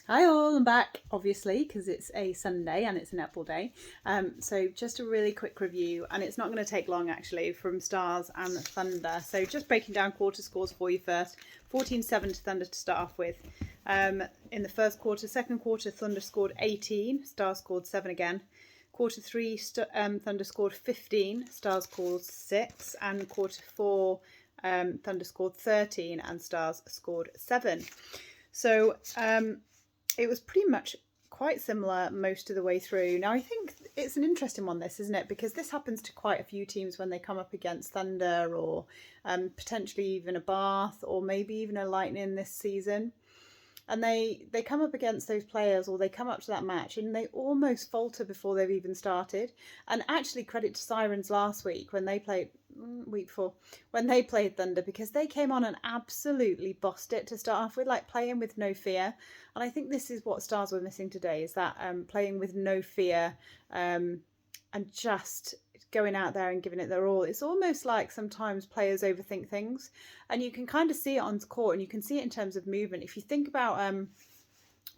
Hi all, I'm back, obviously, because it's a Sunday and it's a netball day. So just a really quick review, and it's not going to take long actually, from Stars and Thunder. So just breaking down quarter scores for you first. 14-7 to Thunder to start off with. In the first quarter, second quarter, Thunder scored 18, Stars scored 7 again. Quarter three, Thunder scored 15, Stars scored 6, and quarter four, Thunder scored 13 and Stars scored 7. So it was pretty much quite similar most of the way through. Now, I think it's an interesting one, this, isn't it? Because this happens to quite a few teams when they come up against Thunder or potentially even a Bath or maybe even a Lightning this season. And they come up against those players, or they come up to that match and they almost falter before they've even started. And actually, credit to Sirens last week when they played week before when they played Thunder, because they came on and absolutely bossed it to start off with, like playing with no fear. And I think this is what Stars were missing today, is that playing with no fear, and just going out there and giving it their all. It's almost like sometimes players overthink things, and you can kind of see it on court, and you can see it in terms of movement. If you think about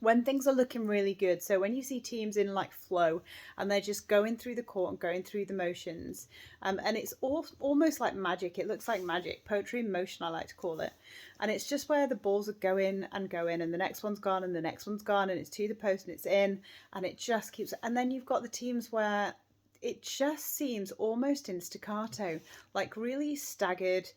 when things are looking really good, so when you see teams in like flow and they're just going through the court and going through the motions, and it's almost like magic. It looks like magic, poetry in motion, I like to call it. And it's just where the balls are going and going, and the next one's gone and the next one's gone, and it's to the post and it's in, and it just keeps. And then you've got the teams where it just seems almost in staccato, like really staggered,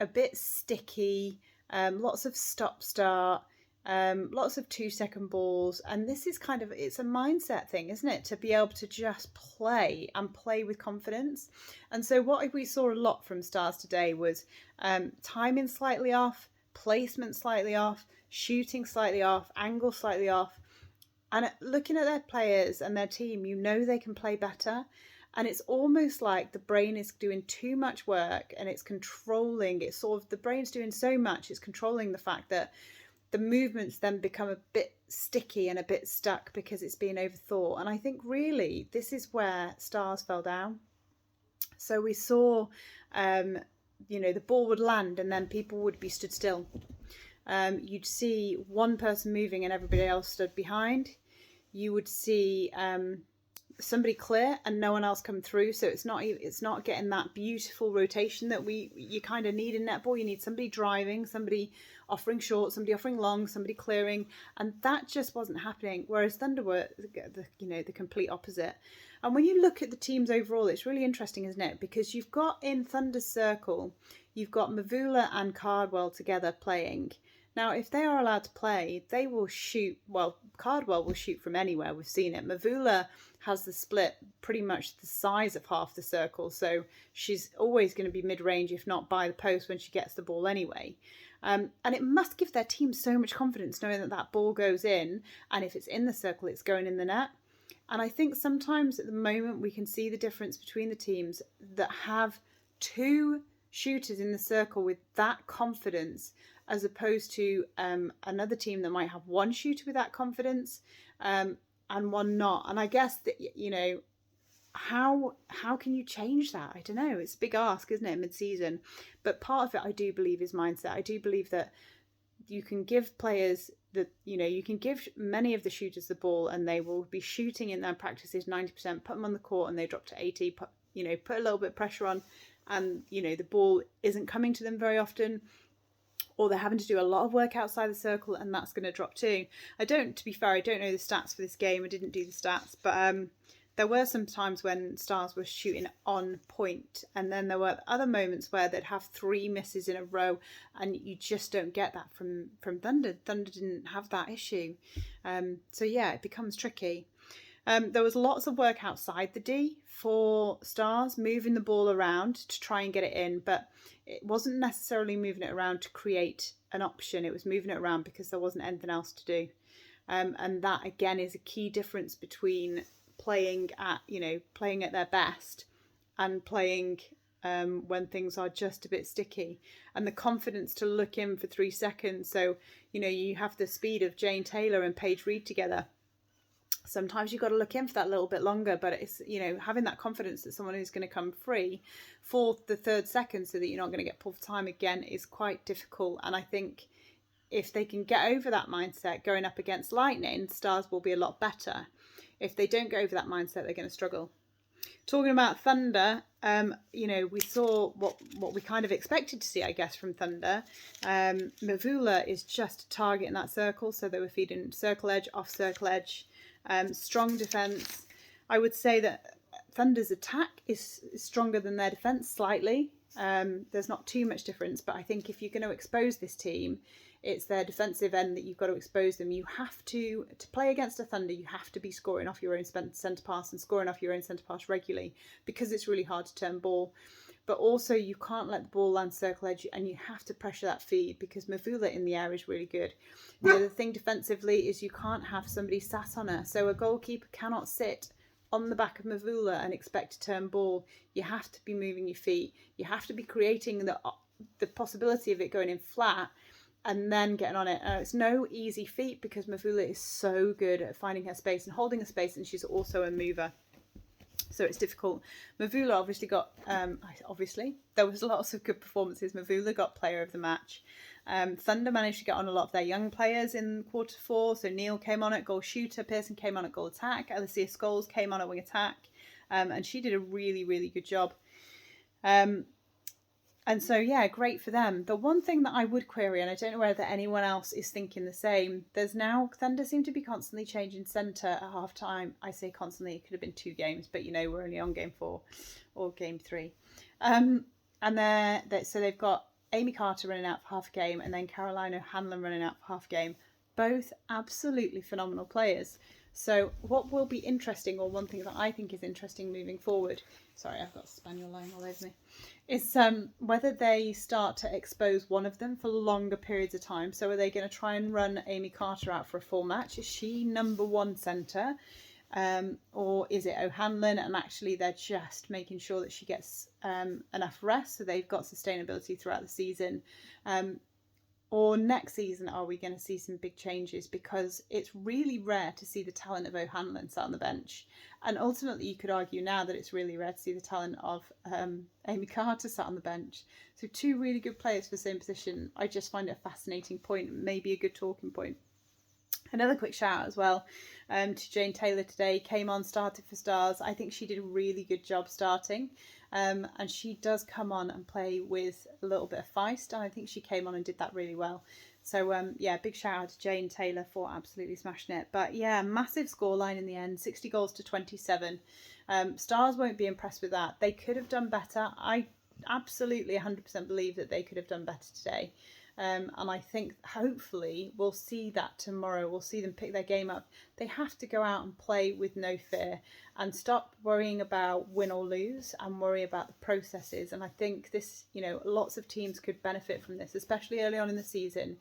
a bit sticky, lots of stop start, lots of 2 second balls. And this is kind of, it's a mindset thing, isn't it? To be able to just play and play with confidence. And so what we saw a lot from Stars today was timing slightly off, placement slightly off, shooting slightly off, angle slightly off. And looking at their players and their team, you know they can play better. And it's almost like the brain is doing too much work and it's controlling. It's sort of, the brain's doing so much, it's controlling the fact that the movements then become a bit sticky and a bit stuck because it's being overthought. And I think really this is where Stars fell down. So we saw, the ball would land and then people would be stood still. You'd see one person moving and everybody else stood behind. You would see somebody clear and no one else come through. So it's not getting that beautiful rotation that you kind of need in netball. You need somebody driving, somebody offering short, somebody offering long, somebody clearing, and that just wasn't happening. Whereas Thunder were the complete opposite. And when you look at the teams overall, it's really interesting, isn't it? Because you've got in Thunder's circle, you've got Mavula and Cardwell together playing. Now, if they are allowed to play, they will shoot. Well, Cardwell will shoot from anywhere. We've seen it. Mavula has the split pretty much the size of half the circle. So she's always going to be mid-range, if not by the post, when she gets the ball anyway. And it must give their team so much confidence knowing that that ball goes in. And if it's in the circle, it's going in the net. And I think sometimes at the moment we can see the difference between the teams that have two shooters in the circle with that confidence, as opposed to another team that might have one shooter with that confidence and one not. And I guess that, how can you change that? I don't know. It's a big ask, isn't it, mid-season? But part of it, I do believe, is mindset. I do believe that you can give players you can give many of the shooters the ball and they will be shooting in their practices 90%, put them on the court and they drop to 80, put a little bit of pressure on, and the ball isn't coming to them very often, or they're having to do a lot of work outside the circle, and that's going to drop too. To be fair, I don't know the stats for this game. I didn't do the stats, but there were some times when Stars were shooting on point, and then there were other moments where they'd have 3 misses in a row, and you just don't get that from Thunder. Thunder didn't have that issue. So yeah, it becomes tricky. There was lots of work outside the D for Stars, moving the ball around to try and get it in, but it wasn't necessarily moving it around to create an option. It was moving it around because there wasn't anything else to do. And that again is a key difference between playing at their best and playing when things are just a bit sticky, and the confidence to look in for 3 seconds. So you have the speed of Jane Taylor and Paige Reed together. Sometimes you've got to look in for that little bit longer, but it's having that confidence that someone is going to come free for the 3rd second so that you're not going to get pulled for time again is quite difficult. And I think if they can get over that mindset going up against Lightning, Stars will be a lot better. If they don't go over that mindset, they're going to struggle. Talking about Thunder, we saw what we kind of expected to see, I guess, from Thunder. Mavula is just targeting that circle, so they were feeding circle edge, off circle edge, strong defense. I would say that Thunder's attack is stronger than their defense slightly. There's not too much difference, but I think if you're going to expose this team, it's their defensive end that you've got to expose them. You have to play against a Thunder, you have to be scoring off your own centre pass and scoring off your own centre pass regularly, because it's really hard to turn ball. But also you can't let the ball land circle edge, and you have to pressure that feed, because Mavula in the air is really good. The other thing defensively is you can't have somebody sat on her. So a goalkeeper cannot sit on the back of Mavula and expect to turn ball. You have to be moving your feet. You have to be creating the possibility of it going in flat and then getting on it. It's no easy feat, because Mavula is so good at finding her space and holding her space, and she's also a mover. So it's difficult. Mavula obviously got, there was lots of good performances. Mavula got player of the match. Thunder managed to get on a lot of their young players in quarter 4. So Neil came on at goal shooter, Pearson came on at goal attack, Alicia Scholes came on at wing attack, and she did a really, really good job. And so, yeah, great for them. The one thing that I would query, and I don't know whether anyone else is thinking the same, there's now, Thunder seem to be constantly changing centre at half time. I say constantly, it could have been 2 games, but we're only on game 4 or game 3. And so they've got Amy Carter running out for half a game, and then Caroline O'Hanlon running out for half a game. Both absolutely phenomenal players. So what will be interesting, or one thing that I think is interesting moving forward, sorry, I've got a spaniel lying all over me, is whether they start to expose one of them for longer periods of time. So are they going to try and run Amy Carter out for a full match? Is she number 1 centre? Or is it O'Hanlon, and actually they're just making sure that she gets enough rest so they've got sustainability throughout the season? Or next season, are we going to see some big changes? Because it's really rare to see the talent of O'Hanlon sat on the bench. And ultimately, you could argue now that it's really rare to see the talent of Amy Carter sat on the bench. So 2 really good players for the same position. I just find it a fascinating point, maybe a good talking point. Another quick shout out as well to Jane Taylor today. Came on, started for Stars. I think she did a really good job starting. And she does come on and play with a little bit of feist. And I think she came on and did that really well. So, big shout out to Jane Taylor for absolutely smashing it. But, massive scoreline in the end, 60 goals to 27. Stars won't be impressed with that. They could have done better. I absolutely 100% believe that they could have done better today. And I think hopefully we'll see that tomorrow. We'll see them pick their game up. They have to go out and play with no fear and stop worrying about win or lose and worry about the processes. And I think this, lots of teams could benefit from this, especially early on in the season,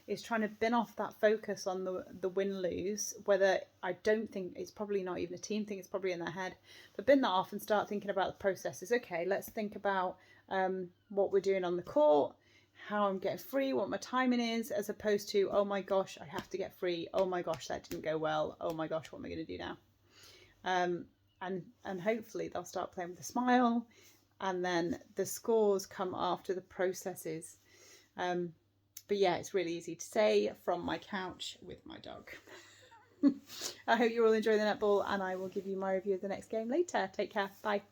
is trying to bin off that focus on the win-lose, whether I don't think it's probably not even a team thing, it's probably in their head, but bin that off and start thinking about the processes. Okay, let's think about what we're doing on the court, how I'm getting free, what my timing is, as opposed to, oh my gosh, I have to get free. Oh my gosh, that didn't go well. Oh my gosh, what am I going to do now? And hopefully they'll start playing with a smile, and then the scores come after the processes. But yeah, it's really easy to say from my couch with my dog. I hope you all enjoy the netball, and I will give you my review of the next game later. Take care. Bye.